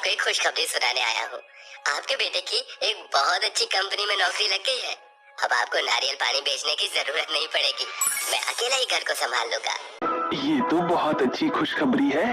आपको एक खुशखबरी सुनाने आया हूँ। आपके बेटे की एक बहुत अच्छी कंपनी में नौकरी लग गई है। अब आपको नारियल पानी बेचने की जरूरत नहीं पड़ेगी। मैं अकेला ही घर को संभाल लूंगा। ये तो बहुत अच्छी खुशखबरी है।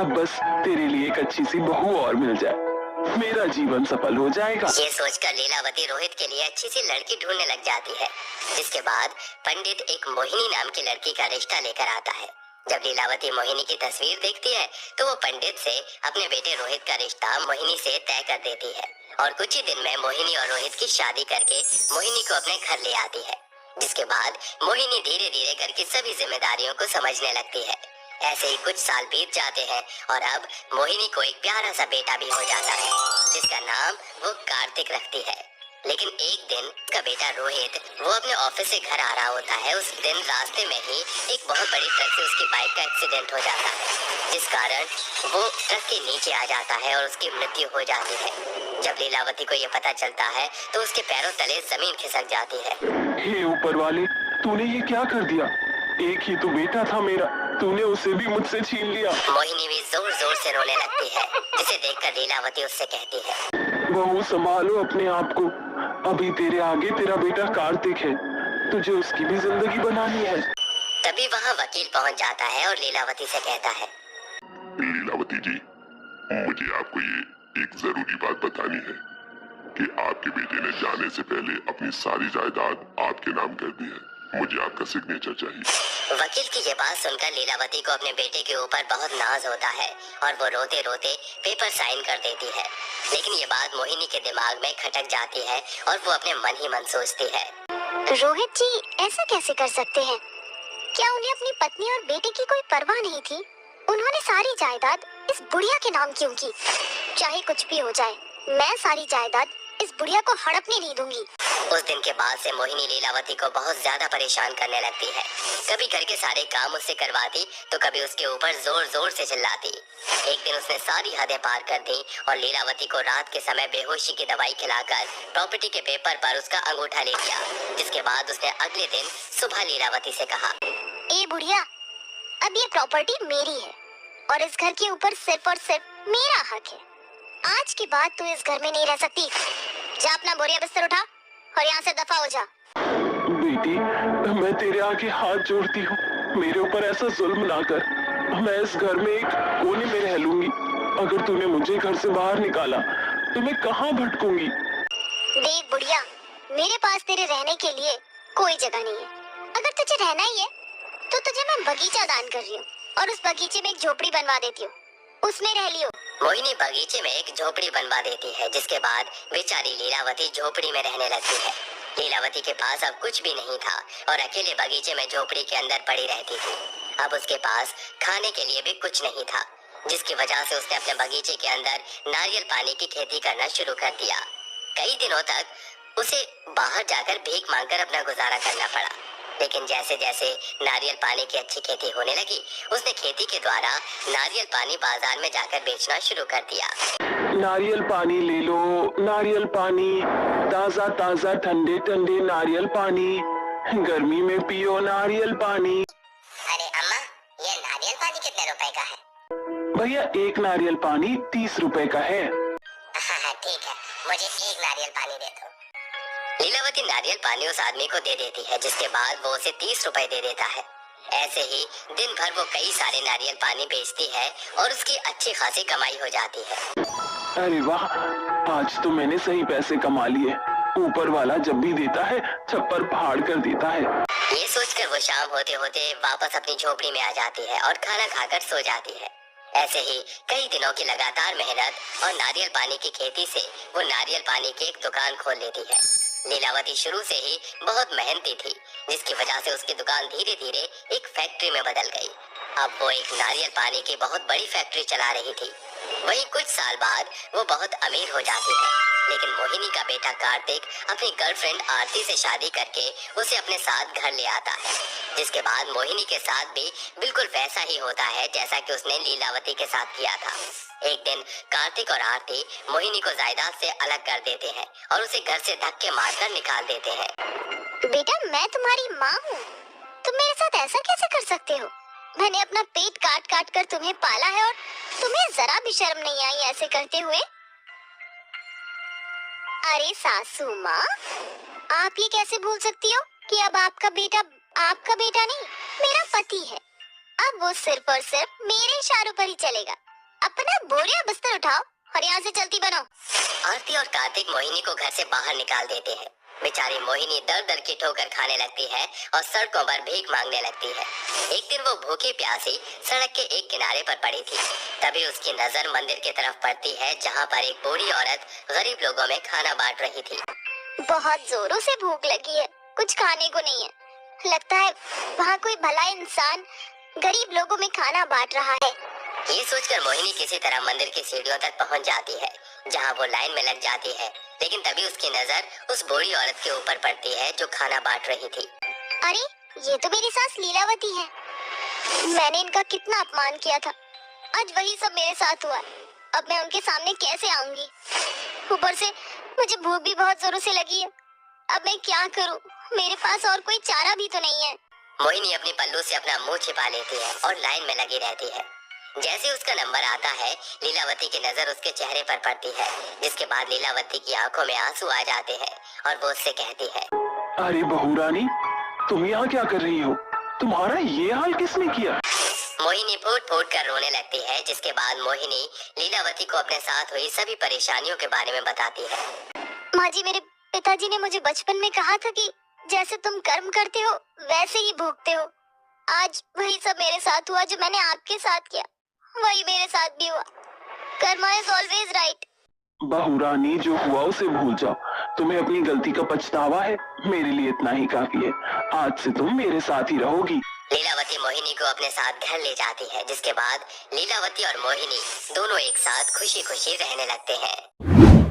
अब बस तेरे लिए एक अच्छी सी बहू और मिल जाए, मेरा जीवन सफल हो जाएगा। ये सोचकर लीलावती रोहित के लिए अच्छी सी लड़की ढूंढने लग जाती है। जिसके बाद पंडित एक मोहिनी नाम की लड़की का रिश्ता लेकर आता है। जब लीलावती मोहिनी की तस्वीर देखती है तो वो पंडित से अपने बेटे रोहित का रिश्ता मोहिनी से तय कर देती है और कुछ ही दिन में मोहिनी और रोहित की शादी करके मोहिनी को अपने घर ले आती है। जिसके बाद मोहिनी धीरे धीरे घर की सभी जिम्मेदारियों को समझने लगती है। ऐसे ही कुछ साल बीत जाते हैं और अब मोहिनी को एक प्यारा सा बेटा भी हो जाता है जिसका नाम वो कार्तिक रखती है। लेकिन एक दिन उसका बेटा रोहित वो अपने ऑफिस से घर आ रहा होता है। उस दिन रास्ते में ही एक बहुत बड़ी ट्रक से उसकी बाइक का एक्सीडेंट हो जाता है जिस कारण वो ट्रक के नीचे आ जाता है और उसकी मृत्यु हो जाती है। जब लीलावती को ये पता चलता है तो उसके पैरों तले जमीन खिसक जाती है। हे ऊपर वाले, तूने ये क्या कर दिया? एक ही तो बेटा था मेरा, तूने उसे भी मुझसे छीन लिया। मोहिनी भी जोर जोर से रोने लगती है जिसे देखकर लीलावती उससे कहती है, बहू संभालो अपने आप को, अभी तेरे आगे तेरा बेटा कार्तिक है, तुझे उसकी भी जिंदगी बनानी है। तभी वहाँ वकील पहुँच जाता है और लीलावती से कहता है, लीलावती जी, मुझे आपको ये एक जरूरी बात बतानी है कि आपके बेटे ने जाने से पहले अपनी सारी जायदाद आपके नाम कर दी है। मुझे आपका सिग्नेचर चाहिए। वकील की ये बात सुनकर लीलावती को अपने बेटे के ऊपर बहुत नाज होता है और वो रोते रोते पेपर साइन कर देती है। लेकिन ये बात मोहिनी के दिमाग में खटक जाती है और वो अपने मन ही मन सोचती है, रोहित जी ऐसा कैसे कर सकते हैं? क्या उन्हें अपनी पत्नी और बेटे की कोई परवाह नहीं थी? उन्होंने सारी जायदाद इस बुढ़िया के नाम क्यों की? चाहे कुछ भी हो जाए, मैं सारी जायदाद इस बुढ़िया को हड़पने नहीं दूंगी। उस दिन के बाद से मोहिनी लीलावती को बहुत ज्यादा परेशान करने लगती है। कभी घर के सारे काम उससे करवाती तो कभी उसके ऊपर जोर जोर से चिल्लाती। एक दिन उसने सारी हदें पार कर दी और लीलावती को रात के समय बेहोशी की दवाई खिलाकर प्रॉपर्टी के पेपर पर उसका अंगूठा ले लिया। जिसके बाद उसने अगले दिन सुबह लीलावती से कहा, ए बुढ़िया, अब ये प्रॉपर्टी मेरी है और इस घर के ऊपर सिर्फ और सिर्फ मेरा हक है। आज के बाद तू इस घर में नहीं रह सकती। जा अपना बोरिया बिस्तर उठा और यहाँ से दफा हो जा। बेटी, मैं तेरे आगे हाथ जोड़ती हूँ, मेरे ऊपर ऐसा जुल्म ना कर। मैं इस घर में एक कोने में रह लूंगी। अगर तूने मुझे घर से बाहर निकाला तो मैं कहाँ भटकूंगी? देख बुढ़िया, मेरे पास तेरे रहने के लिए कोई जगह नहीं है। अगर तुझे रहना ही है तो तुझे मैं बगीचा दान कर रही हूँ और उस बगीचे में एक झोपड़ी बनवा देती हूँ, उसमें रह लियो। मोहिनी बगीचे में एक झोपड़ी बनवा देती है जिसके बाद बेचारी लीलावती झोपड़ी में रहने लगती है। लीलावती के पास अब कुछ भी नहीं था और अकेले बगीचे में झोपड़ी के अंदर पड़ी रहती थी। अब उसके पास खाने के लिए भी कुछ नहीं था जिसकी वजह से उसने अपने बगीचे के अंदर नारियल पानी की खेती करना शुरू कर दिया। कई दिनों तक उसे बाहर जाकर भीख मांगकर अपना गुजारा करना पड़ा। लेकिन जैसे जैसे नारियल पानी की अच्छी खेती होने लगी उसने खेती के द्वारा नारियल पानी बाजार में जाकर बेचना शुरू कर दिया। नारियल पानी ले लो, नारियल पानी, ताजा ताजा ठंडे ठंडे नारियल पानी, गर्मी में पियो नारियल पानी। अरे अम्मा, ये नारियल पानी कितने रुपए का है? भैया, एक नारियल पानी 30 रुपए का है। हाँ ठीक है, मुझे एक नारियल पानी दे दो। लीलावती नारियल पानी उस आदमी को दे देती है जिसके बाद वो उसे 30 रुपए दे देता है। ऐसे ही दिन भर वो कई सारे नारियल पानी बेचती है और उसकी अच्छी खासी कमाई हो जाती है। अरे वाह, आज तो मैंने सही पैसे कमा लिए। ऊपर वाला जब भी देता है छप्पर फाड़ कर देता है। ये सोचकर वो शाम होते होते वापस अपनी झोपड़ी में आ जाती है और खाना खाकर सो जाती है। ऐसे ही कई दिनों की लगातार मेहनत और नारियल पानी की खेती से वो नारियल पानी की एक दुकान खोल लेती है। लीलावती शुरू से ही बहुत मेहनती थी जिसकी वजह से उसकी दुकान धीरे धीरे एक फैक्ट्री में बदल गई। अब वो एक नारियल पानी की बहुत बड़ी फैक्ट्री चला रही थी। वहीं कुछ साल बाद वो बहुत अमीर हो जाती है। लेकिन मोहिनी का बेटा कार्तिक अपनी गर्लफ्रेंड आरती से शादी करके उसे अपने साथ घर ले आता है। जिसके बाद मोहिनी के साथ भी बिल्कुल वैसा ही होता है जैसा कि उसने लीलावती के साथ किया था। एक दिन कार्तिक और आरती मोहिनी को जायदाद से अलग कर देते हैं और उसे घर से धक्के मारकर निकाल देते हैं। बेटा, मैं तुम्हारी माँ हूँ, तुम मेरे साथ ऐसा कैसे कर सकते हो? मैंने अपना पेट काट काट कर तुम्हें पाला है और तुम्हें जरा भी शर्म नहीं आई ऐसे करते हुए। अरे सासू माँ, आप ये कैसे भूल सकती हो कि अब आपका बेटा नहीं, मेरा पति है। अब वो सिर्फ और सिर्फ मेरे इशारों पर ही चलेगा। अपना बोरिया बिस्तर उठाओ और यहाँ से चलती बनो। आरती और कार्तिक मोहिनी को घर से बाहर निकाल देते हैं। बेचारी मोहिनी दर दर की ठोकर खाने लगती है और सड़कों पर भीख मांगने लगती है। एक दिन वो भूखी प्यासी सड़क के एक किनारे पर पड़ी थी। तभी उसकी नजर मंदिर की तरफ पड़ती है, जहाँ पर एक बूढ़ी औरत गरीब लोगों में खाना बांट रही थी। बहुत जोरों से भूख लगी है, कुछ खाने को नहीं है। लगता है वहाँ कोई भला इंसान गरीब लोगों में खाना बांट रहा है। ये सोचकर मोहिनी किसी तरह मंदिर की सीढ़ियों तक पहुंच जाती है, जहां वो लाइन में लग जाती है। लेकिन तभी उसकी नजर उस बूढ़ी औरत के ऊपर पड़ती है जो खाना बांट रही थी। अरे ये तो मेरी सास लीलावती है। मैंने इनका कितना अपमान किया था, आज वही सब मेरे साथ हुआ है। अब मैं उनके सामने कैसे आऊंगी? ऊपर से मुझे भूख भी बहुत जोरों से लगी है। अब मैं क्या करूं? मेरे पास और कोई चारा भी तो नहीं है। मोहिनी अपनी पल्लू से अपना मुंह छिपा लेती है और लाइन में लगी रहती है। जैसे उसका नंबर आता है, लीलावती की नजर उसके चेहरे पर पड़ती है, जिसके बाद लीलावती की आंखों में आंसू आ जाते हैं और वो उससे कहती है, अरे बहू रानी, तुम यहाँ क्या कर रही हो? तुम्हारा ये हाल किसने किया? मोहिनी फूट फूट कर रोने लगती है। जिसके बाद मोहिनी लीलावती को अपने साथ हुई सभी परेशानियों के बारे में बताती है। माँ जी, मेरे पिताजी ने मुझे बचपन में कहा था कि जैसे तुम कर्म करते हो वैसे ही भोगते हो। आज वही सब मेरे साथ हुआ जो मैंने आपके साथ किया, वही मेरे साथ भी हुआ। Karma is always right. बहू रानी, जो हुआ उसे भूल जाओ। तुम्हें अपनी गलती का पछतावा है, मेरे लिए इतना ही काफी है। आज से तुम मेरे साथ ही रहोगी। लीलावती मोहिनी को अपने साथ घर ले जाती है, जिसके बाद लीलावती और मोहिनी दोनों एक साथ खुशी खुशी रहने लगते हैं।